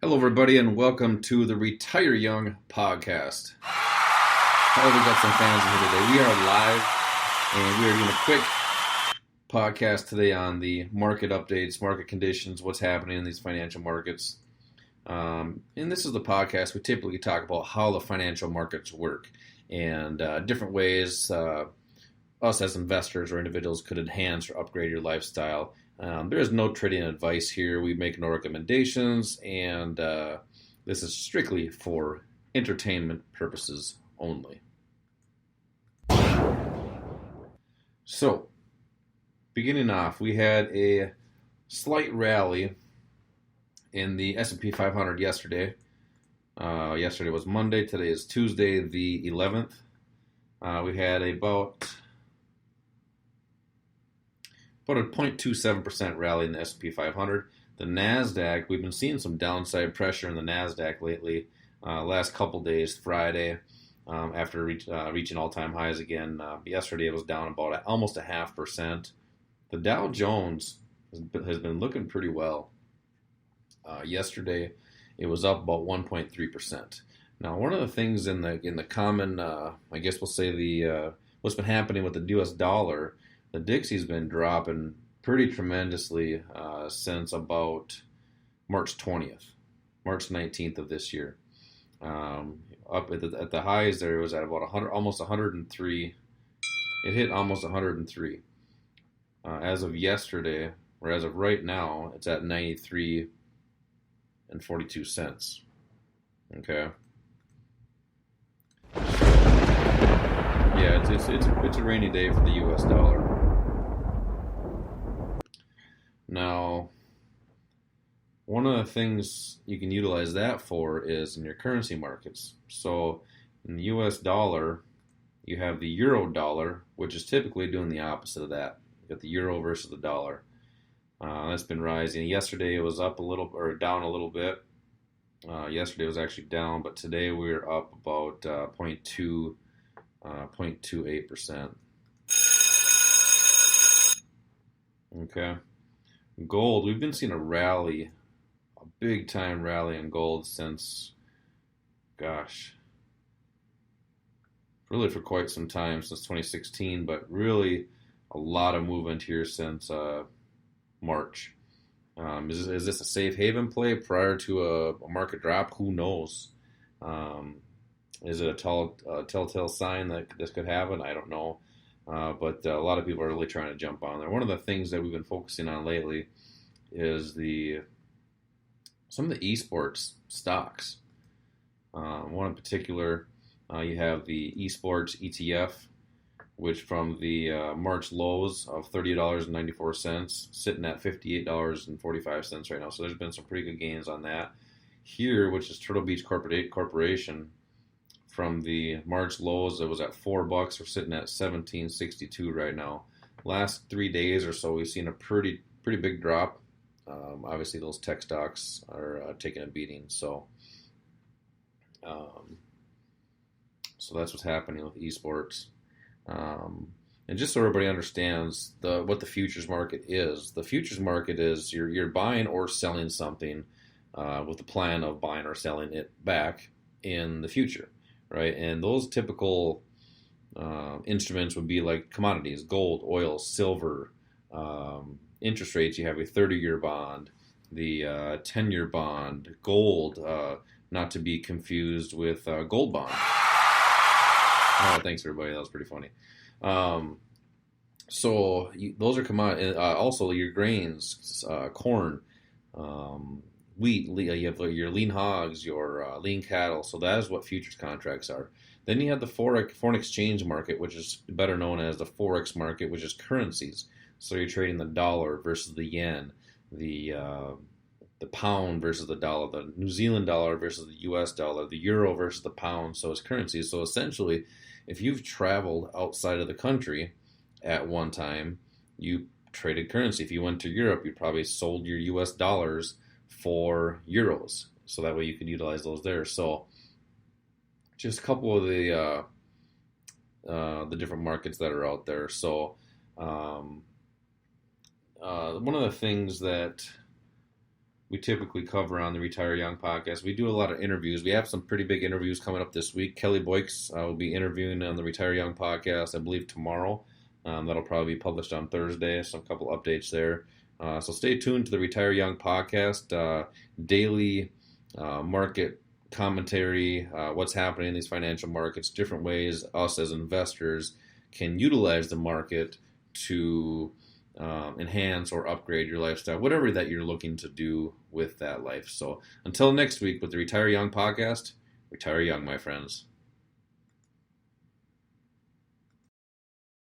Hello, everybody, and welcome to the Retire Young podcast. Oh, we got some fans in here today. We are live, and we are doing a quick podcast today on the market updates, market conditions, what's happening in these financial markets. And this is the podcast we typically talk about how the financial markets work and different ways us as investors or individuals could enhance or upgrade your lifestyle. There is no trading advice here. We make no recommendations, and this is strictly for entertainment purposes only. So, beginning off, we had a slight rally in the S&P 500 yesterday. Yesterday was Monday. Today is Tuesday, the 11th. We had about a 0.27% rally in the S&P 500. The NASDAQ, we've been seeing some downside pressure in the NASDAQ lately. Last couple days, Friday, after reaching all-time highs again. Yesterday it was down about almost 0.5%. The Dow Jones has been looking pretty well. Yesterday it was up about 1.3%. Now, one of the things in the common, I guess we'll say what's been happening with the U.S. dollar. The Dixie's been dropping pretty tremendously since about March 20th, March 19th of this year. Up at the highs there, it was at about 100, almost 103. It hit almost 103. As of yesterday, or as of right now, it's at 93 and 42 cents. Okay. Yeah, it's a rainy day for the U.S. dollar. Now, one of the things you can utilize that for is in your currency markets. So, in the U.S. dollar, you have the euro dollar, which is typically doing the opposite of that. You got the euro versus the dollar. That's been rising. Yesterday it was up a little, or down a little bit. Yesterday it was actually down, but today we're up about 0.28%. Okay. Gold, we've been seeing a rally, a big time rally in gold since, really for quite some time, since 2016, but really a lot of movement here since March. Is this a safe haven play prior to a market drop? Who knows? Is it a telltale sign that this could happen? I don't know. But a lot of people are really trying to jump on there. One of the things that we've been focusing on lately is some of the esports stocks. One in particular, you have the esports ETF, which from the March lows of $30.94, sitting at $58.45 right now. So there's been some pretty good gains on that. Here, which is Turtle Beach Corporation, from the March lows, it was at $4. We're sitting at $17.62 right now. Last 3 days or so, we've seen a pretty big drop. Obviously, those tech stocks are taking a beating. So that's what's happening with esports. And just so everybody understands what the futures market is. The futures market is you're buying or selling something with the plan of buying or selling it back in the future. Right, and those typical instruments would be like commodities, gold, oil, silver, interest rates. You have a 30-year bond, the 10-year bond, gold, not to be confused with gold bond. Oh, thanks everybody, that was pretty funny. Those are commodities. Also, your grains, corn, wheat, you have your lean hogs, your lean cattle. So that is what futures contracts are. Then you have the foreign exchange market, which is better known as the Forex market, which is currencies. So you're trading the dollar versus the yen, the pound versus the dollar, the New Zealand dollar versus the U.S. dollar, the euro versus the pound. So it's currencies. So essentially, if you've traveled outside of the country at one time, you traded currency. If you went to Europe, you probably sold your U.S. dollars for euros, so that way you could utilize those there. So just a couple of the different markets that are out there. So one of the things that we typically cover on the Retire Young podcast. We do a lot of interviews. We have some pretty big interviews coming up this week. Kelly Boykes will be interviewing on the Retire Young podcast, I believe, tomorrow. That'll probably be published on Thursday. So a couple updates there. So stay tuned to the Retire Young podcast. Daily market commentary, what's happening in these financial markets, different ways us as investors can utilize the market to enhance or upgrade your lifestyle, whatever that you're looking to do with that life. So until next week with the Retire Young podcast, retire young, my friends.